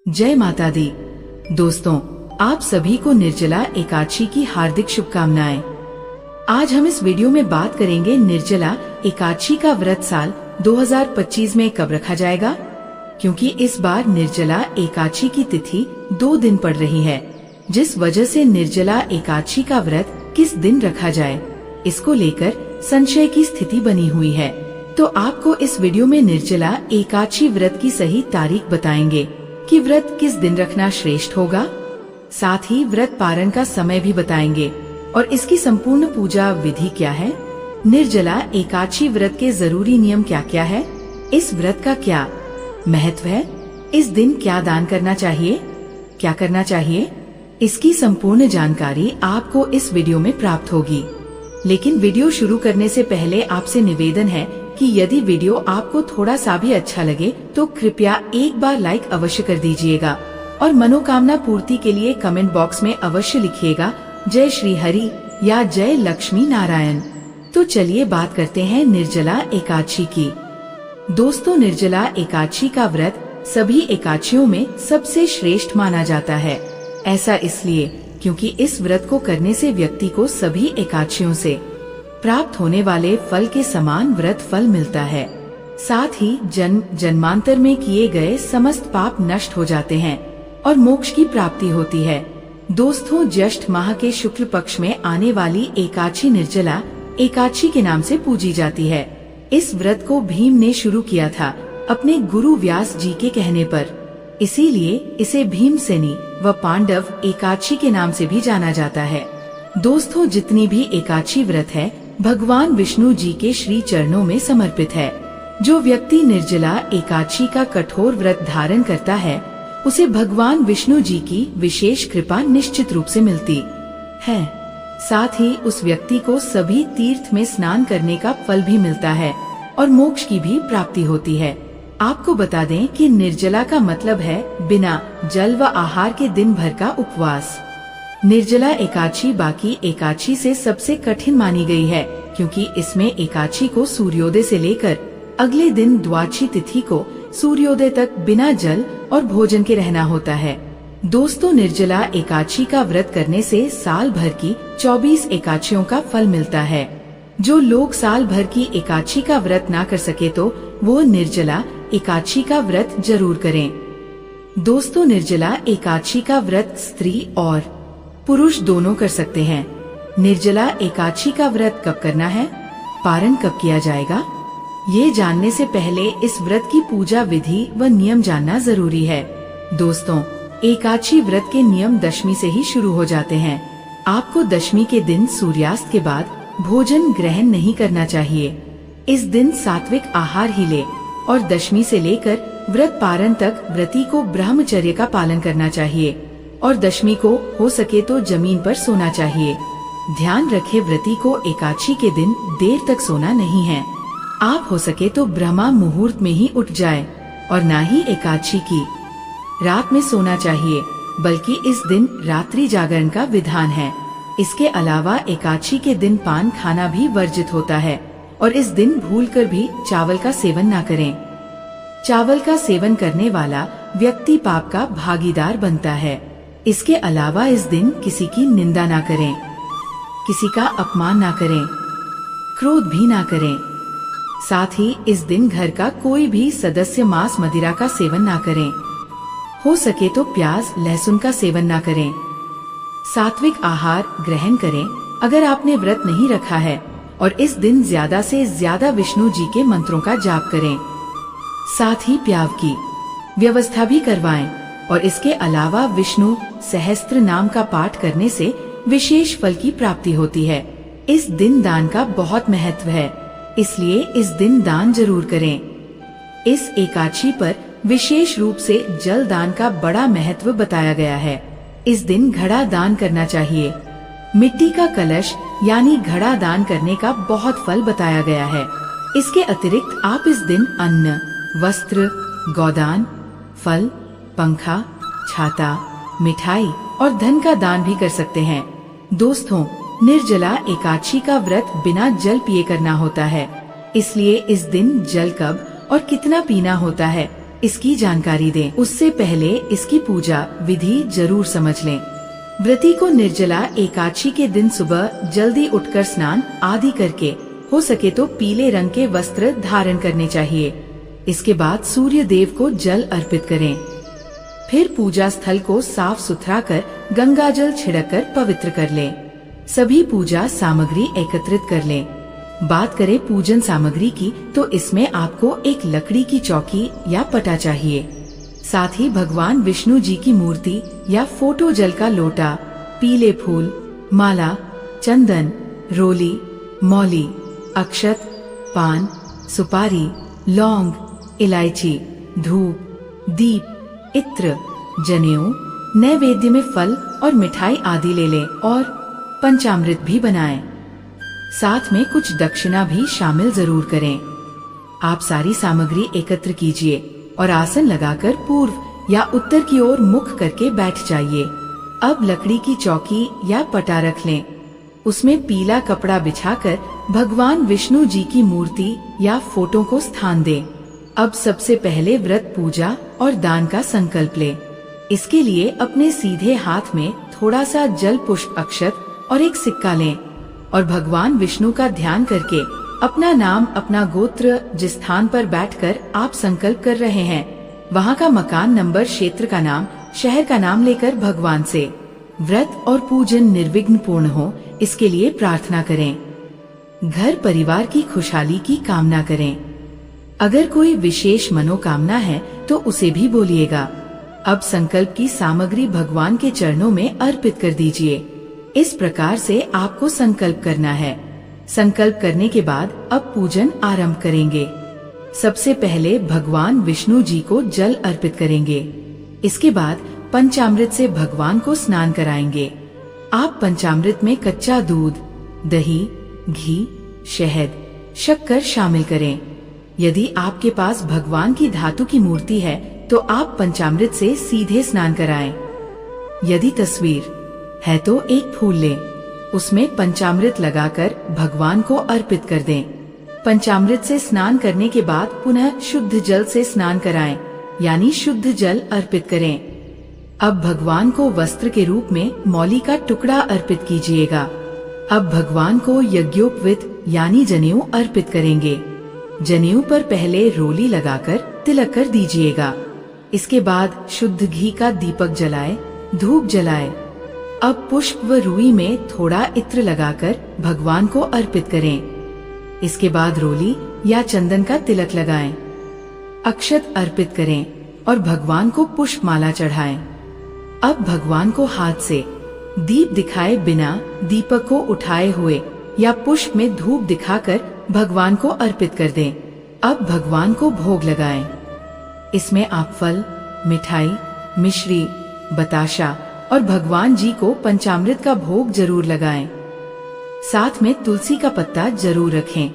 जय माता दी। दोस्तों, आप सभी को निर्जला एकादशी की हार्दिक शुभकामनाएं। आज हम इस वीडियो में बात करेंगे निर्जला एकादशी का व्रत साल 2025 में कब रखा जाएगा, क्योंकि इस बार निर्जला एकादशी की तिथि 2 दिन पड़ रही है, जिस वजह से निर्जला एकादशी का व्रत किस दिन रखा जाए, इसको लेकर संशय की स्थिति बनी हुई है। तो आपको इस वीडियो में निर्जला एकादशी व्रत की सही तारीख बताएंगे कि व्रत किस दिन रखना श्रेष्ठ होगा। साथ ही व्रत पारण का समय भी बताएंगे और इसकी संपूर्ण पूजा विधि क्या है। निर्जला एकादशी व्रत के जरूरी नियम क्या क्या है, इस व्रत का क्या महत्व है, इस दिन क्या दान करना चाहिए, क्या करना चाहिए, इसकी संपूर्ण जानकारी आपको इस वीडियो में प्राप्त होगी। लेकिन वीडियो शुरू करने से पहले आपसे निवेदन है कि यदि वीडियो आपको थोड़ा सा भी अच्छा लगे तो कृपया एक बार लाइक अवश्य कर दीजिएगा और मनोकामना पूर्ति के लिए कमेंट बॉक्स में अवश्य लिखिएगा जय श्री हरि या जय लक्ष्मी नारायण। तो चलिए बात करते हैं निर्जला एकादशी की। दोस्तों, निर्जला एकादशी का व्रत सभी एकादशियों में सबसे श्रेष्ठ माना जाता है। ऐसा इसलिए क्योंकि इस व्रत को करने से व्यक्ति को सभी एकादशियों से प्राप्त होने वाले फल के समान व्रत फल मिलता है। साथ ही जन्मांतर में किए गए समस्त पाप नष्ट हो जाते हैं और मोक्ष की प्राप्ति होती है। दोस्तों, ज्येष्ठ माह के शुक्ल पक्ष में आने वाली एकादशी निर्जला एकादशी के नाम से पूजी जाती है। इस व्रत को भीम ने शुरू किया था अपने गुरु व्यास जी के कहने पर, इसीलिए इसे भीमसेनी व पांडव एकादशी के नाम से भी जाना जाता है। दोस्तों, जितनी भी एकादशी व्रत है भगवान विष्णु जी के श्री चरणों में समर्पित है। जो व्यक्ति निर्जला एकादशी का कठोर व्रत धारण करता है उसे भगवान विष्णु जी की विशेष कृपा निश्चित रूप से मिलती है। साथ ही उस व्यक्ति को सभी तीर्थ में स्नान करने का फल भी मिलता है और मोक्ष की भी प्राप्ति होती है। आपको बता दें कि निर्जला का मतलब है बिना जल व आहार के दिन भर का उपवास। निर्जला एकादशी बाकी एकादशी से सबसे कठिन मानी गई है, क्योंकि इसमें एकादशी को सूर्योदय से लेकर अगले दिन द्वादशी तिथि को सूर्योदय तक बिना जल और भोजन के रहना होता है। दोस्तों, निर्जला एकादशी का व्रत करने से साल भर की 24 एकादशियों का फल मिलता है। जो लोग साल भर की एकादशी का व्रत ना कर सके तो वो निर्जला एकादशी का व्रत जरूर करें। दोस्तों, निर्जला एकादशी का व्रत स्त्री और पुरुष दोनों कर सकते हैं। निर्जला एकादशी का व्रत कब करना है, पारण कब किया जाएगा, ये जानने से पहले इस व्रत की पूजा विधि व नियम जानना जरूरी है। दोस्तों, एकादशी व्रत के नियम दशमी से ही शुरू हो जाते हैं। आपको दशमी के दिन सूर्यास्त के बाद भोजन ग्रहण नहीं करना चाहिए। इस दिन सात्विक आहार ही ले और दशमी से लेकर व्रत पारण तक व्रती को ब्रह्मचर्य का पालन करना चाहिए और दशमी को हो सके तो जमीन पर सोना चाहिए। ध्यान रखें, व्रती को एकादशी के दिन देर तक सोना नहीं है। आप हो सके तो ब्रह्मा मुहूर्त में ही उठ जाए और ना ही एकादशी की रात में सोना चाहिए, बल्कि इस दिन रात्रि जागरण का विधान है। इसके अलावा एकादशी के दिन पान खाना भी वर्जित होता है और इस दिन भूलकर भी चावल का सेवन ना करें। चावल का सेवन करने वाला व्यक्ति पाप का भागीदार बनता है। इसके अलावा इस दिन किसी की निंदा ना करें, किसी का अपमान ना करें, क्रोध भी ना करें। साथ ही इस दिन घर का कोई भी सदस्य मांस मदिरा का सेवन ना करें। हो सके तो प्याज लहसुन का सेवन ना करें। सात्विक आहार ग्रहण करें अगर आपने व्रत नहीं रखा है और इस दिन ज्यादा से ज्यादा विष्णु जी के मंत्रों का जाप करें। साथ ही प्याव की व्यवस्था भी करवाएं और इसके अलावा विष्णु सहस्त्र नाम का पाठ करने से विशेष फल की प्राप्ति होती है। इस दिन दान का बहुत महत्व है, इसलिए इस दिन दान जरूर करें। इस एकादशी पर विशेष रूप से जल दान का बड़ा महत्व बताया गया है। इस दिन घड़ा दान करना चाहिए। मिट्टी का कलश यानी घड़ा दान करने का बहुत फल बताया गया है। इसके अतिरिक्त आप इस दिन अन्न, वस्त्र, गोदान, फल, पंखा, छाता, मिठाई और धन का दान भी कर सकते हैं। दोस्तों, निर्जला एकादशी का व्रत बिना जल पिए करना होता है, इसलिए इस दिन जल कब और कितना पीना होता है इसकी जानकारी दें। उससे पहले इसकी पूजा विधि जरूर समझ लें। व्रती को निर्जला एकादशी के दिन सुबह जल्दी उठकर स्नान आदि करके हो सके तो पीले रंग के वस्त्र धारण करने चाहिए। इसके बाद सूर्य देव को जल अर्पित करें। फिर पूजा स्थल को साफ सुथरा कर गंगा जल छिड़क कर पवित्र कर लें। सभी पूजा सामग्री एकत्रित कर लें। बात करें पूजन सामग्री की तो इसमें आपको एक लकड़ी की चौकी या पटा चाहिए। साथ ही भगवान विष्णु जी की मूर्ति या फोटो, जल का लोटा, पीले फूल, माला, चंदन, रोली, मौली, अक्षत, पान, सुपारी, लौंग, इलायची, धूप, दीप, इत्र, जनेऊ, नैवेद्य में फल और मिठाई आदि ले लें और पंचामृत भी बनाएं। साथ में कुछ दक्षिणा भी शामिल जरूर करें। आप सारी सामग्री एकत्र कीजिए और आसन लगाकर पूर्व या उत्तर की ओर मुख करके बैठ जाइए। अब लकड़ी की चौकी या पटा रख लें। उसमें पीला कपड़ा बिछाकर भगवान विष्णु जी की मूर्ति या फोटो को स्थान दें। अब सबसे पहले व्रत, पूजा और दान का संकल्प लें। इसके लिए अपने सीधे हाथ में थोड़ा सा जल, पुष्प, अक्षत और एक सिक्का लें और भगवान विष्णु का ध्यान करके अपना नाम, अपना गोत्र, जिस स्थान पर बैठकर आप संकल्प कर रहे हैं वहाँ का मकान नंबर, क्षेत्र का नाम, शहर का नाम लेकर भगवान से व्रत और पूजन निर्विघ्न पूर्ण हो इसके लिए प्रार्थना करें। घर परिवार की खुशहाली की कामना करें। अगर कोई विशेष मनोकामना है तो उसे भी बोलिएगा। अब संकल्प की सामग्री भगवान के चरणों में अर्पित कर दीजिए। इस प्रकार से आपको संकल्प करना है। संकल्प करने के बाद अब पूजन आरंभ करेंगे। सबसे पहले भगवान विष्णु जी को जल अर्पित करेंगे। इसके बाद पंचामृत से भगवान को स्नान कराएंगे। आप पंचामृत में कच्चा दूध, दही, घी, शहद, शक्कर शामिल करें। यदि आपके पास भगवान की धातु की मूर्ति है तो आप पंचामृत से सीधे स्नान कराएं। यदि तस्वीर है तो एक फूल लें, उसमें पंचामृत लगाकर भगवान को अर्पित कर दें। पंचामृत से स्नान करने के बाद पुनः शुद्ध जल से स्नान कराएं, यानी शुद्ध जल अर्पित करें। अब भगवान को वस्त्र के रूप में मौली का टुकड़ा अर्पित कीजिएगा। अब भगवान को यज्ञोपवीत यानी जनेऊ अर्पित करेंगे। जनेऊ पर पहले रोली लगाकर तिलक कर दीजिएगा। इसके बाद शुद्ध घी का दीपक जलाए, धूप जलाए। अब पुष्प व रुई में थोड़ा इत्र लगाकर भगवान को अर्पित करें। इसके बाद रोली या चंदन का तिलक लगाएं। अक्षत अर्पित करें और भगवान को पुष्प माला चढ़ाएं। अब भगवान को हाथ से दीप दिखाए बिना दीपक को उठाए हुए या पुष्प में धूप दिखाकर भगवान को अर्पित कर दें। अब भगवान को भोग लगाएं। इसमें आप फल, मिठाई, मिश्री, बताशा और भगवान जी को पंचामृत का भोग जरूर लगाएं। साथ में तुलसी का पत्ता जरूर रखें।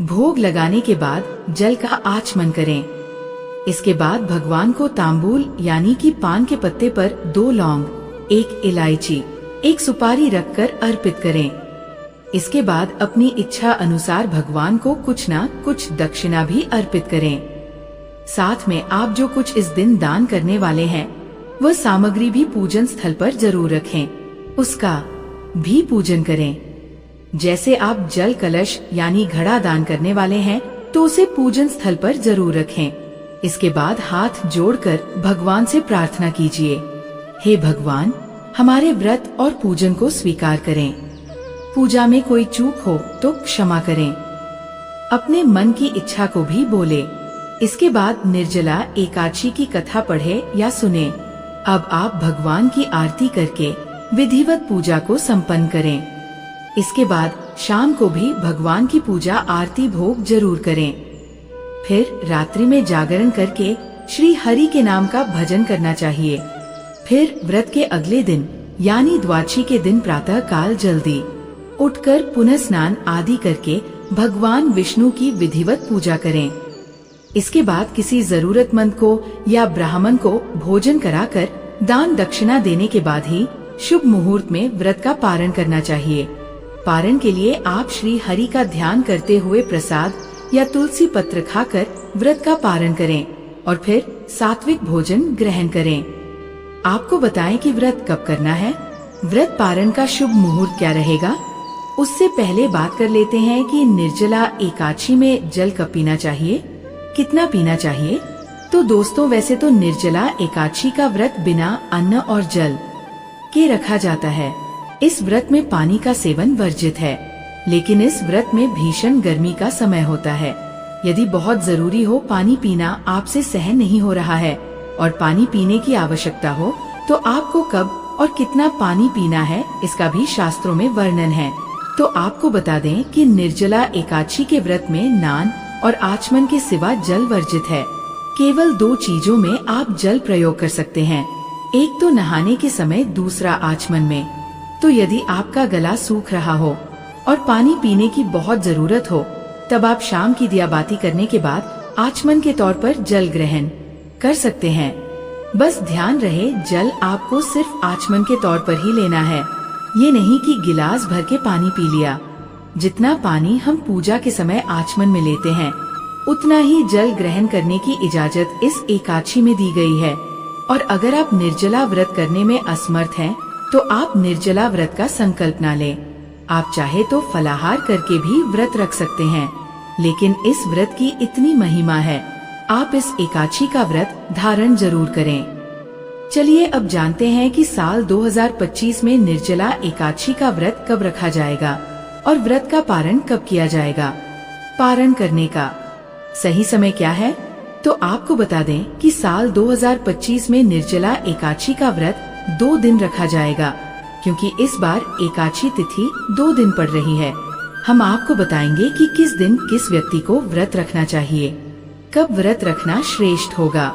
भोग लगाने के बाद जल का आचमन करें। इसके बाद भगवान को तांबूल यानी कि पान के पत्ते पर 2 लौंग, 1 इलायची, 1 सुपारी रखकर अर्पित करें। इसके बाद अपनी इच्छा अनुसार भगवान को कुछ न कुछ दक्षिणा भी अर्पित करें। साथ में आप जो कुछ इस दिन दान करने वाले हैं वह सामग्री भी पूजन स्थल पर जरूर रखें। उसका भी पूजन करें। जैसे आप जल कलश यानी घड़ा दान करने वाले हैं तो उसे पूजन स्थल पर जरूर रखें। इसके बाद हाथ जोड़कर भगवान से प्रार्थना कीजिए, हे भगवान, हमारे व्रत और पूजन को स्वीकार करें। पूजा में कोई चूक हो तो क्षमा करें। अपने मन की इच्छा को भी बोले। इसके बाद निर्जला एकादशी की कथा पढ़े या सुने। अब आप भगवान की आरती करके विधिवत पूजा को संपन्न करें। इसके बाद शाम को भी भगवान की पूजा, आरती, भोग जरूर करें। फिर रात्रि में जागरण करके श्री हरि के नाम का भजन करना चाहिए। फिर व्रत के अगले दिन यानी द्वादशी के दिन प्रातः काल जल्दी उठकर पुनः स्नान आदि करके भगवान विष्णु की विधिवत पूजा करें। इसके बाद किसी जरूरतमंद को या ब्राह्मण को भोजन कराकर दान दक्षिणा देने के बाद ही शुभ मुहूर्त में व्रत का पारण करना चाहिए। पारण के लिए आप श्री हरि का ध्यान करते हुए प्रसाद या तुलसी पत्र खाकर व्रत का पारण करें और फिर सात्विक भोजन ग्रहण करें। आपको बताएं कि व्रत कब करना है। व्रत पारण का शुभ मुहूर्त क्या रहेगा, उससे पहले बात कर लेते हैं कि निर्जला एकादशी में जल कब पीना चाहिए, कितना पीना चाहिए। तो दोस्तों, वैसे तो निर्जला एकादशी का व्रत बिना अन्न और जल के रखा जाता है। इस व्रत में पानी का सेवन वर्जित है, लेकिन इस व्रत में भीषण गर्मी का समय होता है। यदि बहुत जरूरी हो, पानी पीना आपसे सहन नहीं हो रहा है और पानी पीने की आवश्यकता हो, तो आपको कब और कितना पानी पीना है, इसका भी शास्त्रों में वर्णन है। तो आपको बता दें कि निर्जला एकादशी के व्रत में नान और आचमन के सिवा जल वर्जित है। केवल 2 चीजों में आप जल प्रयोग कर सकते हैं, एक तो नहाने के समय, दूसरा आचमन में। तो यदि आपका गला सूख रहा हो और पानी पीने की बहुत जरूरत हो, तब आप शाम की दियाबाती करने के बाद आचमन के तौर पर जल ग्रहण कर सकते हैं। बस ध्यान रहे, जल आपको सिर्फ आचमन के तौर पर ही लेना है, ये नहीं कि गिलास भर के पानी पी लिया। जितना पानी हम पूजा के समय आचमन में लेते हैं, उतना ही जल ग्रहण करने की इजाजत इस एकादशी में दी गई है। और अगर आप निर्जला व्रत करने में असमर्थ हैं, तो आप निर्जला व्रत का संकल्प न लें। आप चाहे तो फलाहार करके भी व्रत रख सकते हैं, लेकिन इस व्रत की इतनी महिमा है, आप इस एकादशी का व्रत धारण जरूर करें। चलिए अब जानते हैं कि साल 2025 में निर्जला एकादशी का व्रत कब रखा जाएगा और व्रत का पारण कब किया जाएगा। पारण करने का सही समय क्या है, तो आपको बता दें कि साल 2025 में निर्जला एकादशी का व्रत 2 दिन रखा जाएगा, क्योंकि इस बार एकादशी तिथि 2 दिन पड़ रही है। हम आपको बताएंगे कि किस दिन किस व्यक्ति को व्रत रखना चाहिए, कब व्रत रखना श्रेष्ठ होगा।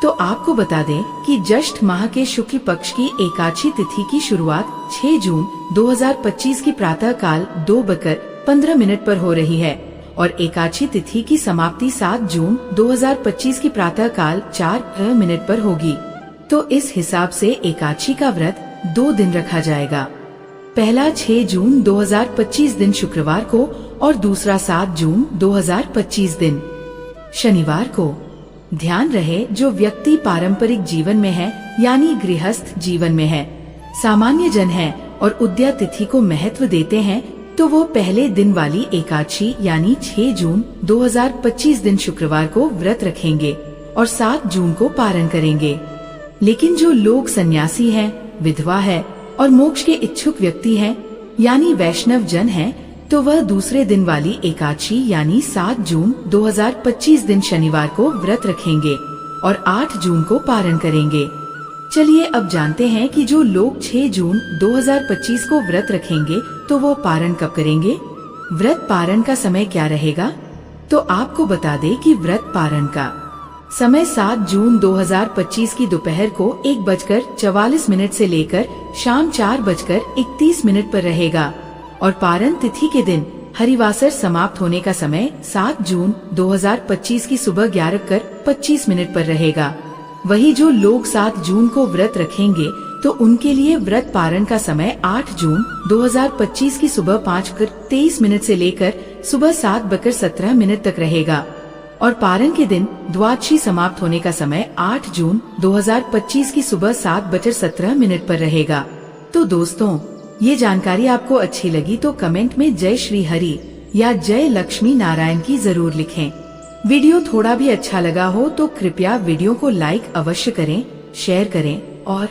तो आपको बता दें कि ज्येष्ठ माह के शुक्ल पक्ष की एकादशी तिथि की शुरुआत 6 जून 2025 की प्रातः काल 2:15 पर हो रही है और एकादशी तिथि की समाप्ति 7 जून 2025 की प्रातः काल 4 पर होगी। तो इस हिसाब से एकादशी का व्रत 2 दिन रखा जाएगा। पहला 6 जून 2025 दिन शुक्रवार को और दूसरा 7 जून 2025 दिन शनिवार को। ध्यान रहे, जो व्यक्ति पारंपरिक जीवन में है, यानी गृहस्थ जीवन में है, सामान्य जन है और उदया तिथि को महत्व देते हैं, तो वो पहले दिन वाली एकादशी यानी 6 जून 2025 दिन शुक्रवार को व्रत रखेंगे और 7 जून को पारण करेंगे। लेकिन जो लोग सन्यासी हैं, विधवा है और मोक्ष के इच्छुक व्यक्ति हैं, यानी वैष्णव जन हैं, तो वह दूसरे दिन वाली एकादशी यानी 7 जून 2025 दिन शनिवार को व्रत रखेंगे और 8 जून को पारण करेंगे। चलिए अब जानते हैं कि जो लोग 6 जून 2025 को व्रत रखेंगे, तो वो पारण कब करेंगे। व्रत पारण का समय क्या रहेगा, तो आपको बता दें कि व्रत पारण का समय 7 जून 2025 की दोपहर को 1:44 से लेकर शाम 4:31 पर रहेगा और पारण तिथि के दिन हरिवासर समाप्त होने का समय 7 जून 2025 की सुबह 11:25 पर रहेगा। वही जो लोग 7 जून को व्रत रखेंगे, तो उनके लिए व्रत पारण का समय 8 जून 2025 की सुबह 5:23 से लेकर सुबह 7:17 तक रहेगा और पारण के दिन द्वादशी समाप्त होने का समय 8 जून 2025 की सुबह 7:17 पर रहेगा। तो दोस्तों, ये जानकारी आपको अच्छी लगी तो कमेंट में जय श्री हरि या जय लक्ष्मी नारायण की जरूर लिखें। वीडियो थोड़ा भी अच्छा लगा हो तो कृपया वीडियो को लाइक अवश्य करें, शेयर करें और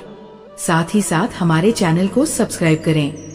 साथ ही साथ हमारे चैनल को सब्सक्राइब करें।